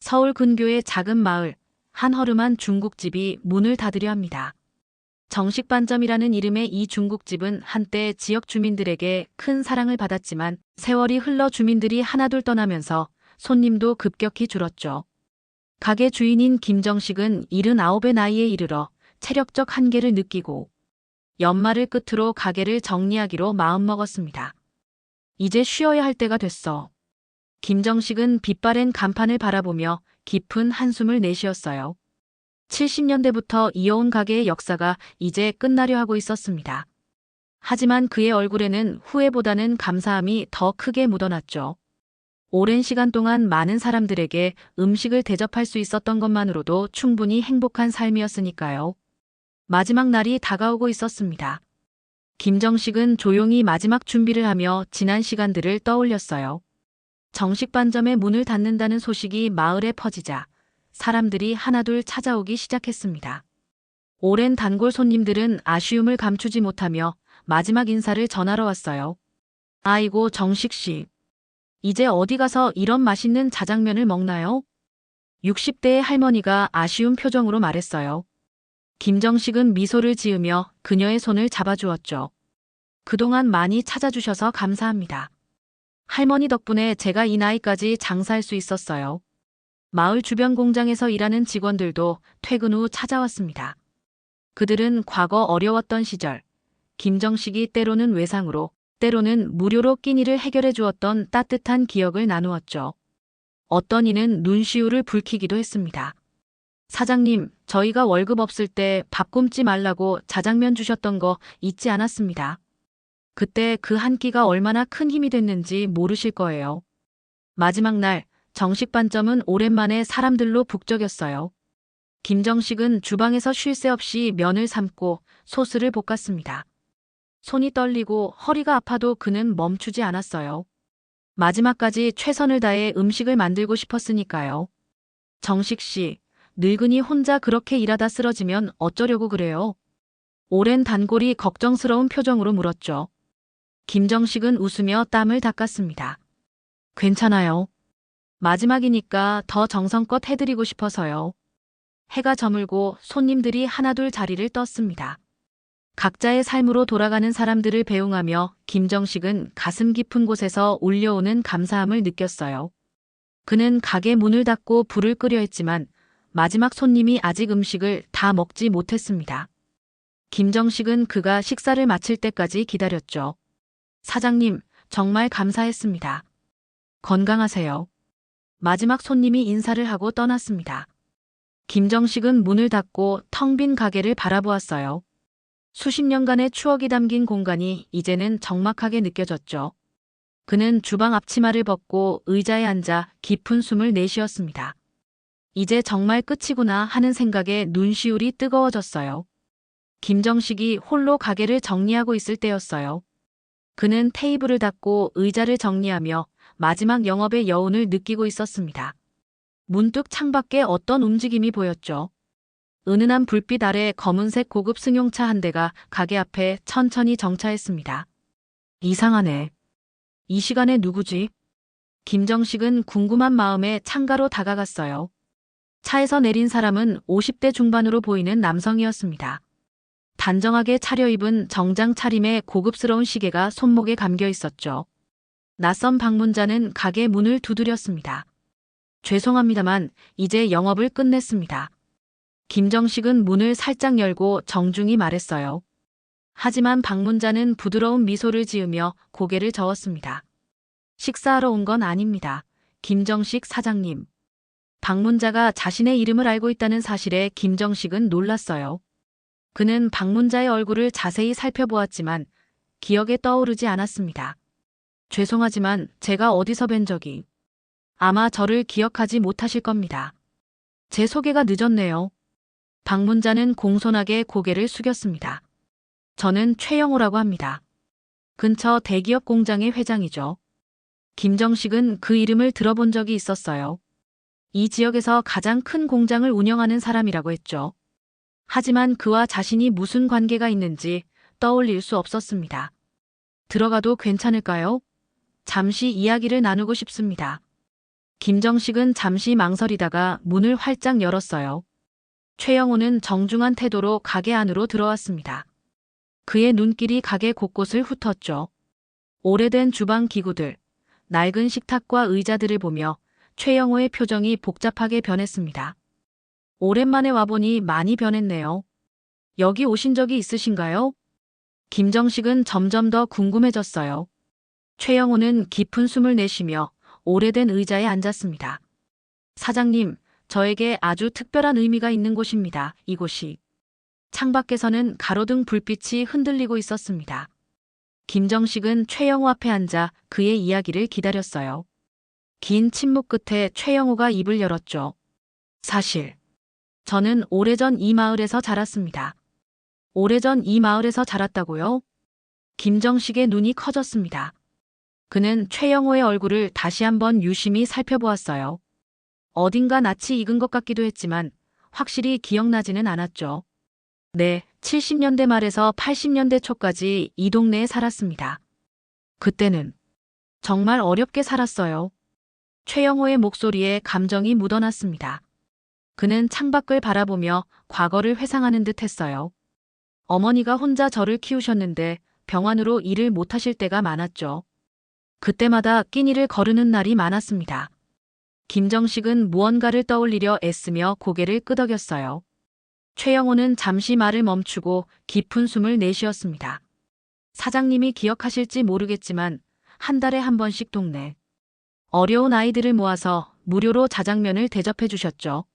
서울 근교의 작은 마을, 한 허름한 중국집이 문을 닫으려 합니다. 정식반점이라는 이름의 이 중국집은 한때 지역 주민들에게 큰 사랑을 받았지만 세월이 흘러 주민들이 하나둘 떠나면서 손님도 급격히 줄었죠. 가게 주인인 김정식은 79의 나이에 이르러 체력적 한계를 느끼고 연말을 끝으로 가게를 정리하기로 마음먹었습니다. 이제 쉬어야 할 때가 됐어. 김정식은 빛바랜 간판을 바라보며 깊은 한숨을 내쉬었어요. 70년대부터 이어온 가게의 역사가 이제 끝나려 하고 있었습니다. 하지만 그의 얼굴에는 후회보다는 감사함이 더 크게 묻어났죠. 오랜 시간 동안 많은 사람들에게 음식을 대접할 수 있었던 것만으로도 충분히 행복한 삶이었으니까요. 마지막 날이 다가오고 있었습니다. 김정식은 조용히 마지막 준비를 하며 지난 시간들을 떠올렸어요. 정식반점의 문을 닫는다는 소식이 마을에 퍼지자 사람들이 하나둘 찾아오기 시작했습니다. 오랜 단골 손님들은 아쉬움을 감추지 못하며 마지막 인사를 전하러 왔어요. 아이고 정식 씨. 이제 어디 가서 이런 맛있는 자장면을 먹나요? 60대의 할머니가 아쉬운 표정으로 말했어요. 김정식은 미소를 지으며 그녀의 손을 잡아주었죠. 그동안 많이 찾아주셔서 감사합니다. 할머니 덕분에 제가 이 나이까지 장사할 수 있었어요. 마을 주변 공장에서 일하는 직원들도 퇴근 후 찾아왔습니다. 그들은 과거 어려웠던 시절, 김정식이 때로는 외상으로, 때로는 무료로 끼니를 해결해 주었던 따뜻한 기억을 나누었죠. 어떤 이는 눈시울을 붉히기도 했습니다. 사장님, 저희가 월급 없을 때 밥 굶지 말라고 자장면 주셨던 거 잊지 않았습니다. 그때 그 한 끼가 얼마나 큰 힘이 됐는지 모르실 거예요. 마지막 날, 정식반점은 오랜만에 사람들로 북적였어요. 김정식은 주방에서 쉴 새 없이 면을 삶고 소스를 볶았습니다. 손이 떨리고 허리가 아파도 그는 멈추지 않았어요. 마지막까지 최선을 다해 음식을 만들고 싶었으니까요. 정식 씨, 늙은이 혼자 그렇게 일하다 쓰러지면 어쩌려고 그래요? 오랜 단골이 걱정스러운 표정으로 물었죠. 김정식은 웃으며 땀을 닦았습니다. 괜찮아요. 마지막이니까 더 정성껏 해드리고 싶어서요. 해가 저물고 손님들이 하나둘 자리를 떴습니다. 각자의 삶으로 돌아가는 사람들을 배웅하며 김정식은 가슴 깊은 곳에서 울려오는 감사함을 느꼈어요. 그는 가게 문을 닫고 불을 끄려 했지만 마지막 손님이 아직 음식을 다 먹지 못했습니다. 김정식은 그가 식사를 마칠 때까지 기다렸죠. 사장님, 정말 감사했습니다. 건강하세요. 마지막 손님이 인사를 하고 떠났습니다. 김정식은 문을 닫고 텅 빈 가게를 바라보았어요. 수십 년간의 추억이 담긴 공간이 이제는 적막하게 느껴졌죠. 그는 주방 앞치마를 벗고 의자에 앉아 깊은 숨을 내쉬었습니다. 이제 정말 끝이구나 하는 생각에 눈시울이 뜨거워졌어요. 김정식이 홀로 가게를 정리하고 있을 때였어요. 그는 테이블을 닫고 의자를 정리하며 마지막 영업의 여운을 느끼고 있었습니다. 문득 창밖에 어떤 움직임이 보였죠. 은은한 불빛 아래 검은색 고급 승용차 한 대가 가게 앞에 천천히 정차했습니다. 이상하네. 이 시간에 누구지? 김정식은 궁금한 마음에 창가로 다가갔어요. 차에서 내린 사람은 50대 중반으로 보이는 남성이었습니다. 단정하게 차려입은 정장 차림에 고급스러운 시계가 손목에 감겨 있었죠. 낯선 방문자는 가게 문을 두드렸습니다. 죄송합니다만 이제 영업을 끝냈습니다. 김정식은 문을 살짝 열고 정중히 말했어요. 하지만 방문자는 부드러운 미소를 지으며 고개를 저었습니다. 식사하러 온 건 아닙니다. 김정식 사장님. 방문자가 자신의 이름을 알고 있다는 사실에 김정식은 놀랐어요. 그는 방문자의 얼굴을 자세히 살펴보았지만 기억에 떠오르지 않았습니다. 죄송하지만 제가 어디서 뵌 적이 아마 저를 기억하지 못하실 겁니다. 제 소개가 늦었네요. 방문자는 공손하게 고개를 숙였습니다. 저는 최영호라고 합니다. 근처 대기업 공장의 회장이죠. 김정식은 그 이름을 들어본 적이 있었어요. 이 지역에서 가장 큰 공장을 운영하는 사람이라고 했죠. 하지만 그와 자신이 무슨 관계가 있는지 떠올릴 수 없었습니다. 들어가도 괜찮을까요? 잠시 이야기를 나누고 싶습니다. 김정식은 잠시 망설이다가 문을 활짝 열었어요. 최영호는 정중한 태도로 가게 안으로 들어왔습니다. 그의 눈길이 가게 곳곳을 훑었죠. 오래된 주방 기구들, 낡은 식탁과 의자들을 보며 최영호의 표정이 복잡하게 변했습니다. 오랜만에 와보니 많이 변했네요. 여기 오신 적이 있으신가요? 김정식은 점점 더 궁금해졌어요. 최영호는 깊은 숨을 내쉬며 오래된 의자에 앉았습니다. 사장님, 저에게 아주 특별한 의미가 있는 곳입니다. 이곳이. 창밖에서는 가로등 불빛이 흔들리고 있었습니다. 김정식은 최영호 앞에 앉아 그의 이야기를 기다렸어요. 긴 침묵 끝에 최영호가 입을 열었죠. 사실, 저는 오래전 이 마을에서 자랐습니다. 오래전 이 마을에서 자랐다고요? 김정식의 눈이 커졌습니다. 그는 최영호의 얼굴을 다시 한번 유심히 살펴보았어요. 어딘가 낯이 익은 것 같기도 했지만 확실히 기억나지는 않았죠. 네, 70년대 말에서 80년대 초까지 이 동네에 살았습니다. 그때는 정말 어렵게 살았어요. 최영호의 목소리에 감정이 묻어났습니다. 그는 창밖을 바라보며 과거를 회상하는 듯 했어요. 어머니가 혼자 저를 키우셨는데 병환으로 일을 못하실 때가 많았죠. 그때마다 끼니를 거르는 날이 많았습니다. 김정식은 무언가를 떠올리려 애쓰며 고개를 끄덕였어요. 최영호는 잠시 말을 멈추고 깊은 숨을 내쉬었습니다. 사장님이 기억하실지 모르겠지만 한 달에 한 번씩 동네 어려운 아이들을 모아서 무료로 자장면을 대접해 주셨죠.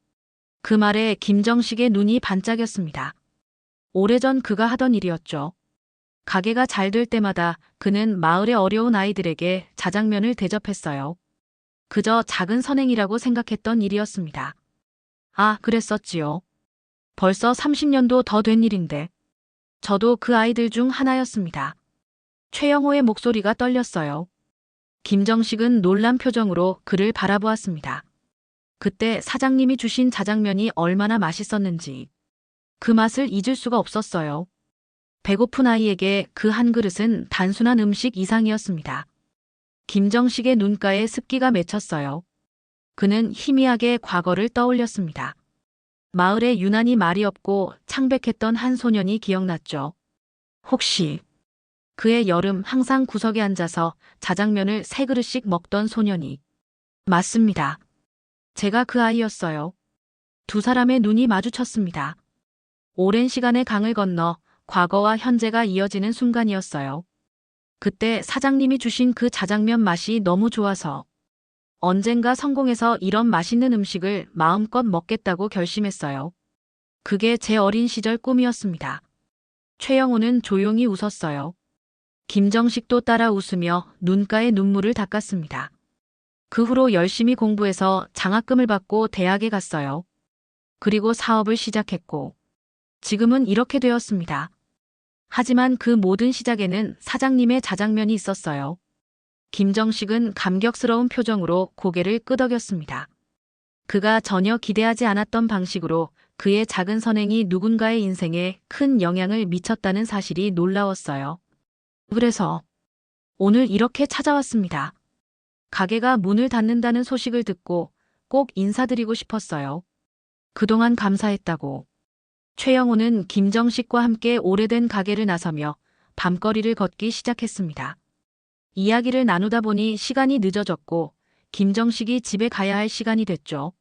그 말에 김정식의 눈이 반짝였습니다. 오래전 그가 하던 일이었죠. 가게가 잘 될 때마다 그는 마을의 어려운 아이들에게 자장면을 대접했어요. 그저 작은 선행이라고 생각했던 일이었습니다. 아, 그랬었지요. 벌써 30년도 더 된 일인데. 저도 그 아이들 중 하나였습니다. 최영호의 목소리가 떨렸어요. 김정식은 놀란 표정으로 그를 바라보았습니다. 그때 사장님이 주신 자장면이 얼마나 맛있었는지 그 맛을 잊을 수가 없었어요. 배고픈 아이에게 그 한 그릇은 단순한 음식 이상이었습니다. 김정식의 눈가에 습기가 맺혔어요. 그는 희미하게 과거를 떠올렸습니다. 마을에 유난히 말이 없고 창백했던 한 소년이 기억났죠. 혹시 그의 여름 항상 구석에 앉아서 자장면을 3그릇씩 먹던 소년이. 맞습니다. 제가 그 아이였어요. 두 사람의 눈이 마주쳤습니다. 오랜 시간의 강을 건너 과거와 현재가 이어지는 순간이었어요. 그때 사장님이 주신 그 자장면 맛이 너무 좋아서 언젠가 성공해서 이런 맛있는 음식을 마음껏 먹겠다고 결심했어요. 그게 제 어린 시절 꿈이었습니다. 최영호는 조용히 웃었어요. 김정식도 따라 웃으며 눈가에 눈물을 닦았습니다. 그 후로 열심히 공부해서 장학금을 받고 대학에 갔어요. 그리고 사업을 시작했고 지금은 이렇게 되었습니다. 하지만 그 모든 시작에는 사장님의 자장면이 있었어요. 김정식은 감격스러운 표정으로 고개를 끄덕였습니다. 그가 전혀 기대하지 않았던 방식으로 그의 작은 선행이 누군가의 인생에 큰 영향을 미쳤다는 사실이 놀라웠어요. 그래서 오늘 이렇게 찾아왔습니다. 가게가 문을 닫는다는 소식을 듣고 꼭 인사드리고 싶었어요. 그동안 감사했다고. 최영호는 김정식과 함께 오래된 가게를 나서며 밤거리를 걷기 시작했습니다. 이야기를 나누다 보니 시간이 늦어졌고 김정식이 집에 가야 할 시간이 됐죠.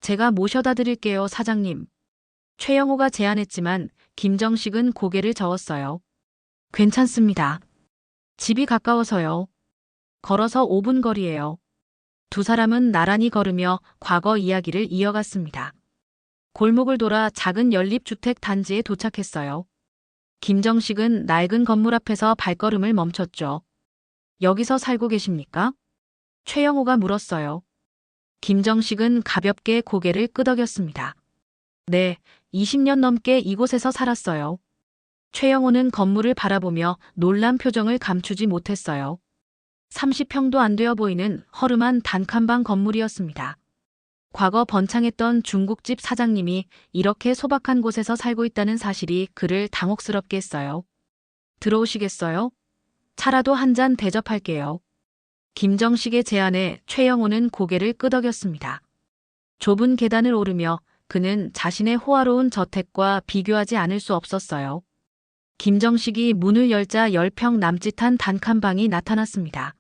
제가 모셔다 드릴게요, 사장님. 최영호가 제안했지만 김정식은 고개를 저었어요. 괜찮습니다. 집이 가까워서요. 걸어서 5분 거리예요. 두 사람은 나란히 걸으며 과거 이야기를 이어갔습니다. 골목을 돌아 작은 연립주택 단지에 도착했어요. 김정식은 낡은 건물 앞에서 발걸음을 멈췄죠. 여기서 살고 계십니까? 최영호가 물었어요. 김정식은 가볍게 고개를 끄덕였습니다. 네, 20년 넘게 이곳에서 살았어요. 최영호는 건물을 바라보며 놀란 표정을 감추지 못했어요. 30평도 안 되어 보이는 허름한 단칸방 건물이었습니다. 과거 번창했던 중국집 사장님이 이렇게 소박한 곳에서 살고 있다는 사실이 그를 당혹스럽게 했어요. 들어오시겠어요? 차라도 한 잔 대접할게요. 김정식의 제안에 최영호는 고개를 끄덕였습니다. 좁은 계단을 오르며 그는 자신의 호화로운 저택과 비교하지 않을 수 없었어요. 김정식이 문을 열자 10평 남짓한 단칸방이 나타났습니다.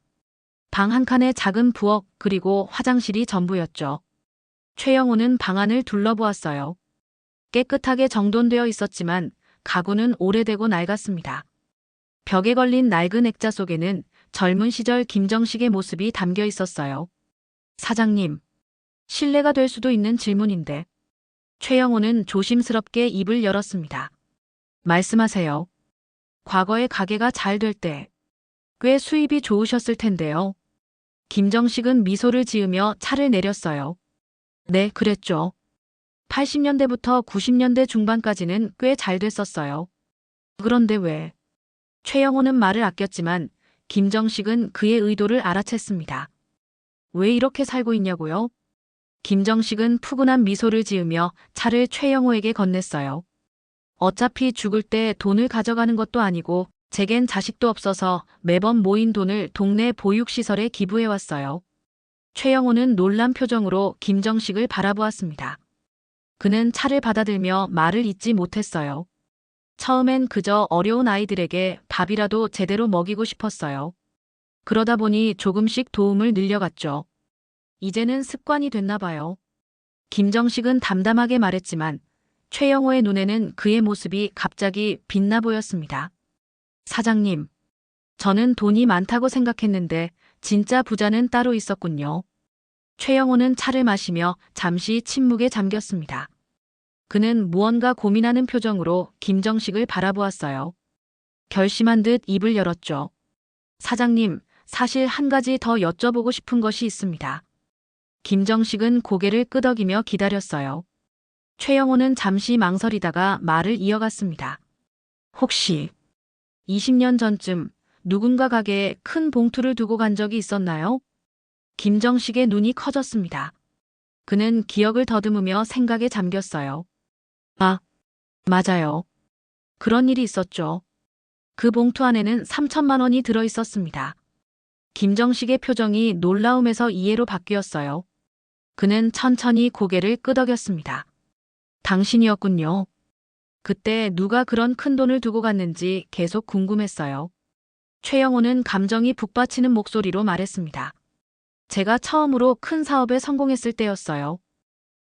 방 한 칸에 작은 부엌 그리고 화장실이 전부였죠. 최영호는 방 안을 둘러보았어요. 깨끗하게 정돈되어 있었지만 가구는 오래되고 낡았습니다. 벽에 걸린 낡은 액자 속에는 젊은 시절 김정식의 모습이 담겨 있었어요. 사장님, 실례가 될 수도 있는 질문인데. 최영호는 조심스럽게 입을 열었습니다. 말씀하세요. 과거에 가게가 잘 될 때 꽤 수입이 좋으셨을 텐데요. 김정식은 미소를 지으며 차를 내렸어요. 네, 그랬죠. 80년대부터 90년대 중반까지는 꽤 잘 됐었어요. 그런데 왜? 최영호는 말을 아꼈지만 김정식은 그의 의도를 알아챘습니다. 왜 이렇게 살고 있냐고요? 김정식은 푸근한 미소를 지으며 차를 최영호에게 건넸어요. 어차피 죽을 때 돈을 가져가는 것도 아니고 제겐 자식도 없어서 매번 모인 돈을 동네 보육시설에 기부해왔어요. 최영호는 놀란 표정으로 김정식을 바라보았습니다. 그는 차를 받아들며 말을 잇지 못했어요. 처음엔 그저 어려운 아이들에게 밥이라도 제대로 먹이고 싶었어요. 그러다 보니 조금씩 도움을 늘려갔죠. 이제는 습관이 됐나 봐요. 김정식은 담담하게 말했지만 최영호의 눈에는 그의 모습이 갑자기 빛나 보였습니다. 사장님, 저는 돈이 많다고 생각했는데 진짜 부자는 따로 있었군요. 최영호는 차를 마시며 잠시 침묵에 잠겼습니다. 그는 무언가 고민하는 표정으로 김정식을 바라보았어요. 결심한 듯 입을 열었죠. 사장님, 사실 한 가지 더 여쭤보고 싶은 것이 있습니다. 김정식은 고개를 끄덕이며 기다렸어요. 최영호는 잠시 망설이다가 말을 이어갔습니다. 혹시 20년 전쯤 누군가 가게에 큰 봉투를 두고 간 적이 있었나요? 김정식의 눈이 커졌습니다. 그는 기억을 더듬으며 생각에 잠겼어요. 아, 맞아요. 그런 일이 있었죠. 그 봉투 안에는 3천만 원이 들어 있었습니다. 김정식의 표정이 놀라움에서 이해로 바뀌었어요. 그는 천천히 고개를 끄덕였습니다. 당신이었군요. 그때 누가 그런 큰 돈을 두고 갔는지 계속 궁금했어요. 최영호는 감정이 북받치는 목소리로 말했습니다. 제가 처음으로 큰 사업에 성공했을 때였어요.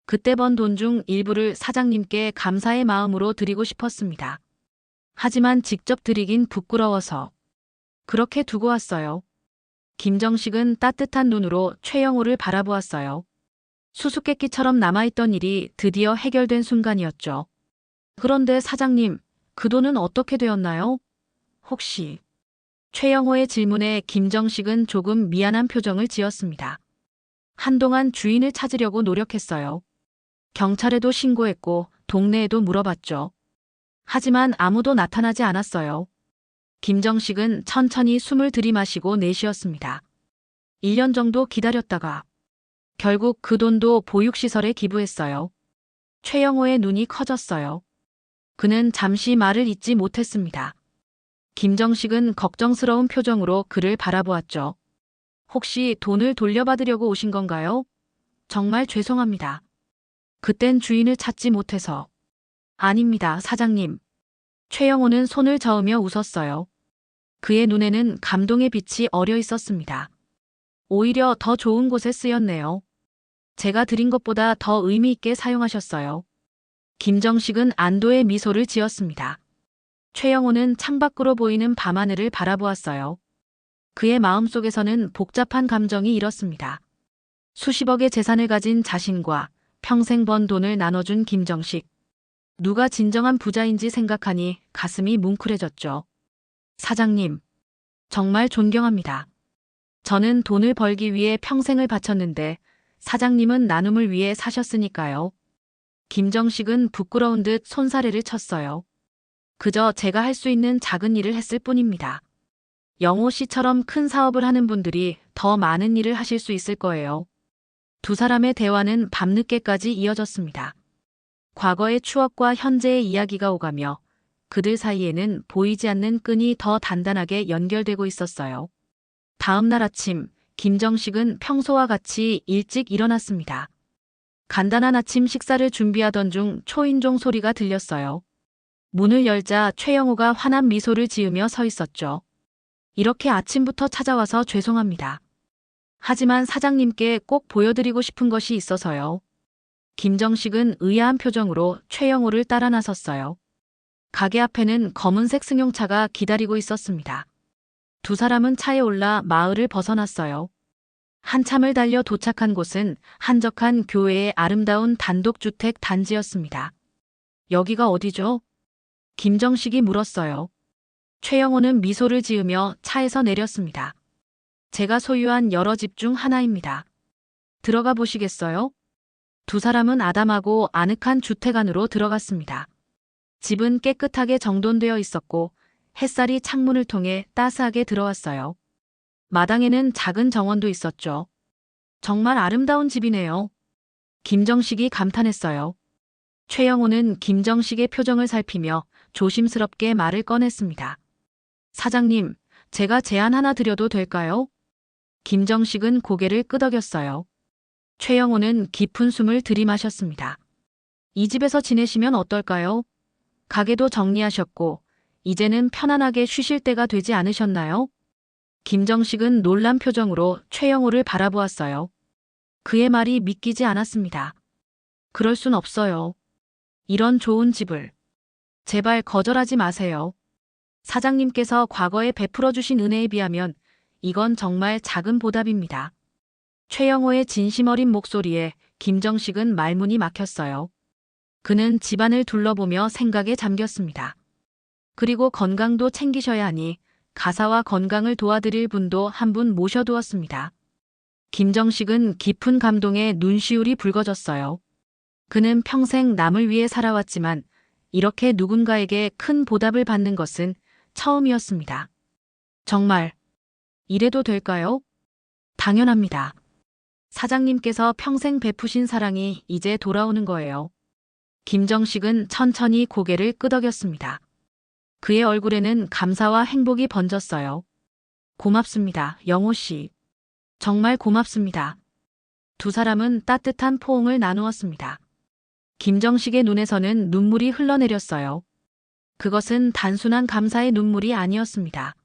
그때 번 돈 중 일부를 사장님께 감사의 마음으로 드리고 싶었습니다. 하지만 직접 드리긴 부끄러워서 그렇게 두고 왔어요. 김정식은 따뜻한 눈으로 최영호를 바라보았어요. 수수께끼처럼 남아있던 일이 드디어 해결된 순간이었죠. 그런데 사장님, 그 돈은 어떻게 되었나요? 혹시? 최영호의 질문에 김정식은 조금 미안한 표정을 지었습니다. 한동안 주인을 찾으려고 노력했어요. 경찰에도 신고했고 동네에도 물어봤죠. 하지만 아무도 나타나지 않았어요. 김정식은 천천히 숨을 들이마시고 내쉬었습니다. 1년 정도 기다렸다가 결국 그 돈도 보육시설에 기부했어요. 최영호의 눈이 커졌어요. 그는 잠시 말을 잇지 못했습니다. 김정식은 걱정스러운 표정으로 그를 바라보았죠. 혹시 돈을 돌려받으려고 오신 건가요? 정말 죄송합니다. 그땐 주인을 찾지 못해서. 아닙니다, 사장님. 최영호는 손을 저으며 웃었어요. 그의 눈에는 감동의 빛이 어려 있었습니다. 오히려 더 좋은 곳에 쓰였네요. 제가 드린 것보다 더 의미 있게 사용하셨어요. 김정식은 안도의 미소를 지었습니다. 최영호는 창밖으로 보이는 밤하늘을 바라보았어요. 그의 마음속에서는 복잡한 감정이 일었습니다. 수십억의 재산을 가진 자신과 평생 번 돈을 나눠준 김정식. 누가 진정한 부자인지 생각하니 가슴이 뭉클해졌죠. 사장님, 정말 존경합니다. 저는 돈을 벌기 위해 평생을 바쳤는데 사장님은 나눔을 위해 사셨으니까요. 김정식은 부끄러운 듯 손사래를 쳤어요. 그저 제가 할 수 있는 작은 일을 했을 뿐입니다. 영호 씨처럼 큰 사업을 하는 분들이 더 많은 일을 하실 수 있을 거예요. 두 사람의 대화는 밤늦게까지 이어졌습니다. 과거의 추억과 현재의 이야기가 오가며 그들 사이에는 보이지 않는 끈이 더 단단하게 연결되고 있었어요. 다음 날 아침, 김정식은 평소와 같이 일찍 일어났습니다. 간단한 아침 식사를 준비하던 중 초인종 소리가 들렸어요. 문을 열자 최영호가 환한 미소를 지으며 서 있었죠. 이렇게 아침부터 찾아와서 죄송합니다. 하지만 사장님께 꼭 보여드리고 싶은 것이 있어서요. 김정식은 의아한 표정으로 최영호를 따라 나섰어요. 가게 앞에는 검은색 승용차가 기다리고 있었습니다. 두 사람은 차에 올라 마을을 벗어났어요. 한참을 달려 도착한 곳은 한적한 교외의 아름다운 단독주택 단지였습니다. 여기가 어디죠? 김정식이 물었어요. 최영호는 미소를 지으며 차에서 내렸습니다. 제가 소유한 여러 집 중 하나입니다. 들어가 보시겠어요? 두 사람은 아담하고 아늑한 주택 안으로 들어갔습니다. 집은 깨끗하게 정돈되어 있었고 햇살이 창문을 통해 따스하게 들어왔어요. 마당에는 작은 정원도 있었죠. 정말 아름다운 집이네요. 김정식이 감탄했어요. 최영호는 김정식의 표정을 살피며 조심스럽게 말을 꺼냈습니다. 사장님, 제가 제안 하나 드려도 될까요? 김정식은 고개를 끄덕였어요. 최영호는 깊은 숨을 들이마셨습니다. 이 집에서 지내시면 어떨까요? 가게도 정리하셨고 이제는 편안하게 쉬실 때가 되지 않으셨나요? 김정식은 놀란 표정으로 최영호를 바라보았어요. 그의 말이 믿기지 않았습니다. 그럴 순 없어요. 이런 좋은 집을. 제발 거절하지 마세요. 사장님께서 과거에 베풀어 주신 은혜에 비하면 이건 정말 작은 보답입니다. 최영호의 진심 어린 목소리에 김정식은 말문이 막혔어요. 그는 집안을 둘러보며 생각에 잠겼습니다. 그리고 건강도 챙기셔야 하니 가사와 건강을 도와드릴 분도 한 분 모셔두었습니다. 김정식은 깊은 감동에 눈시울이 붉어졌어요. 그는 평생 남을 위해 살아왔지만 이렇게 누군가에게 큰 보답을 받는 것은 처음이었습니다. 정말 이래도 될까요? 당연합니다. 사장님께서 평생 베푸신 사랑이 이제 돌아오는 거예요. 김정식은 천천히 고개를 끄덕였습니다. 그의 얼굴에는 감사와 행복이 번졌어요. 고맙습니다, 영호 씨. 정말 고맙습니다. 두 사람은 따뜻한 포옹을 나누었습니다. 김정식의 눈에서는 눈물이 흘러내렸어요. 그것은 단순한 감사의 눈물이 아니었습니다.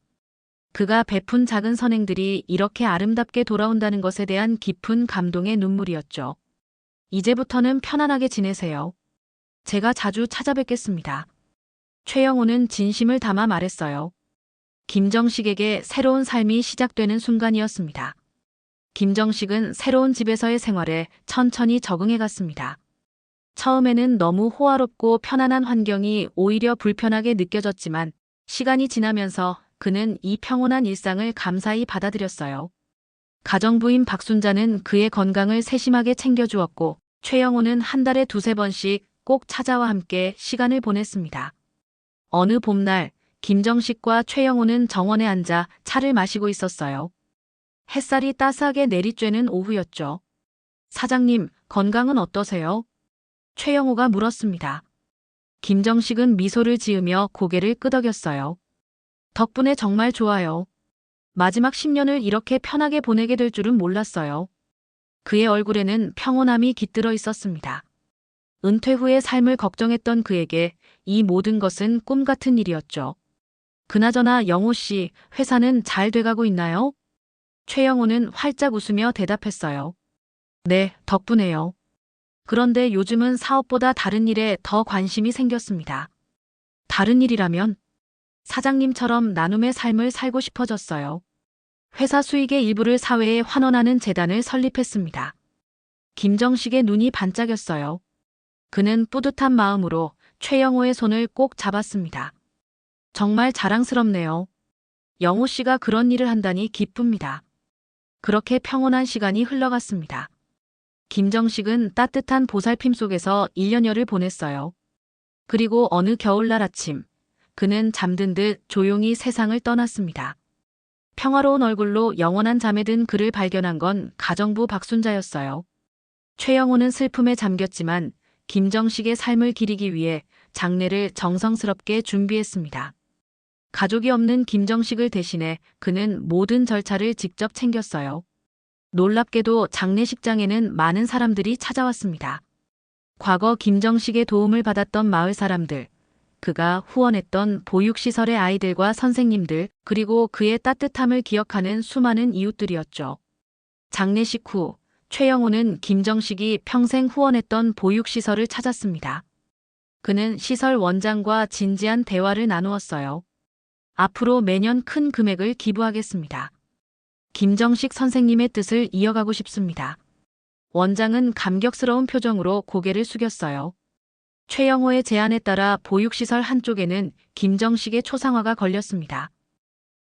그가 베푼 작은 선행들이 이렇게 아름답게 돌아온다는 것에 대한 깊은 감동의 눈물이었죠. 이제부터는 편안하게 지내세요. 제가 자주 찾아뵙겠습니다. 최영호는 진심을 담아 말했어요. 김정식에게 새로운 삶이 시작되는 순간이었습니다. 김정식은 새로운 집에서의 생활에 천천히 적응해 갔습니다. 처음에는 너무 호화롭고 편안한 환경이 오히려 불편하게 느껴졌지만 시간이 지나면서 그는 이 평온한 일상을 감사히 받아들였어요. 가정부인 박순자는 그의 건강을 세심하게 챙겨주었고 최영호는 한 달에 두세 번씩 꼭 찾아와 함께 시간을 보냈습니다. 어느 봄날 김정식과 최영호는 정원에 앉아 차를 마시고 있었어요. 햇살이 따스하게 내리쬐는 오후였죠. 사장님, 건강은 어떠세요? 최영호가 물었습니다. 김정식은 미소를 지으며 고개를 끄덕였어요. 덕분에 정말 좋아요. 마지막 10년을 이렇게 편하게 보내게 될 줄은 몰랐어요. 그의 얼굴에는 평온함이 깃들어 있었습니다. 은퇴 후의 삶을 걱정했던 그에게 이 모든 것은 꿈 같은 일이었죠. 그나저나 영호 씨, 회사는 잘 돼가고 있나요? 최영호는 활짝 웃으며 대답했어요. 네, 덕분에요. 그런데 요즘은 사업보다 다른 일에 더 관심이 생겼습니다. 다른 일이라면? 사장님처럼 나눔의 삶을 살고 싶어졌어요. 회사 수익의 일부를 사회에 환원하는 재단을 설립했습니다. 김정식의 눈이 반짝였어요. 그는 뿌듯한 마음으로 최영호의 손을 꼭 잡았습니다. 정말 자랑스럽네요. 영호 씨가 그런 일을 한다니 기쁩니다. 그렇게 평온한 시간이 흘러갔습니다. 김정식은 따뜻한 보살핌 속에서 1년여를 보냈어요. 그리고 어느 겨울날 아침, 그는 잠든 듯 조용히 세상을 떠났습니다. 평화로운 얼굴로 영원한 잠에 든 그를 발견한 건 가정부 박순자였어요. 최영호는 슬픔에 잠겼지만 김정식의 삶을 기리기 위해 장례를 정성스럽게 준비했습니다. 가족이 없는 김정식을 대신해 그는 모든 절차를 직접 챙겼어요. 놀랍게도 장례식장에는 많은 사람들이 찾아왔습니다. 과거 김정식의 도움을 받았던 마을 사람들, 그가 후원했던 보육시설의 아이들과 선생님들, 그리고 그의 따뜻함을 기억하는 수많은 이웃들이었죠. 장례식 후 최영호는 김정식이 평생 후원했던 보육시설을 찾았습니다. 그는 시설 원장과 진지한 대화를 나누었어요. 앞으로 매년 큰 금액을 기부하겠습니다. 김정식 선생님의 뜻을 이어가고 싶습니다. 원장은 감격스러운 표정으로 고개를 숙였어요. 최영호의 제안에 따라 보육시설 한쪽에는 김정식의 초상화가 걸렸습니다.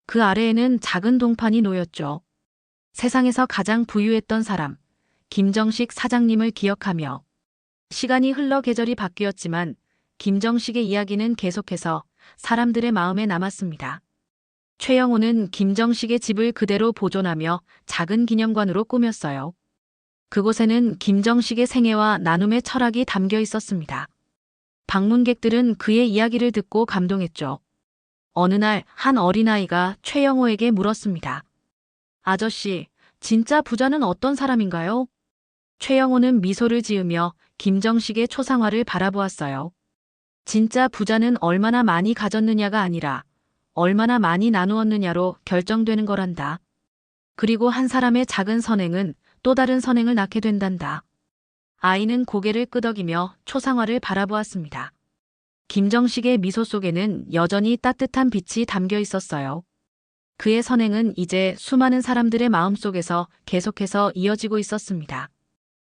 그 아래에는 작은 동판이 놓였죠. 세상에서 가장 부유했던 사람, 김정식 사장님을 기억하며. 시간이 흘러 계절이 바뀌었지만 김정식의 이야기는 계속해서 사람들의 마음에 남았습니다. 최영호는 김정식의 집을 그대로 보존하며 작은 기념관으로 꾸몄어요. 그곳에는 김정식의 생애와 나눔의 철학이 담겨 있었습니다. 방문객들은 그의 이야기를 듣고 감동했죠. 어느 날 한 어린아이가 최영호에게 물었습니다. 아저씨, 진짜 부자는 어떤 사람인가요? 최영호는 미소를 지으며 김정식의 초상화를 바라보았어요. 진짜 부자는 얼마나 많이 가졌느냐가 아니라 얼마나 많이 나누었느냐로 결정되는 거란다. 그리고 한 사람의 작은 선행은 또 다른 선행을 낳게 된단다. 아이는 고개를 끄덕이며 초상화를 바라보았습니다. 김정식의 미소 속에는 여전히 따뜻한 빛이 담겨 있었어요. 그의 선행은 이제 수많은 사람들의 마음속에서 계속해서 이어지고 있었습니다.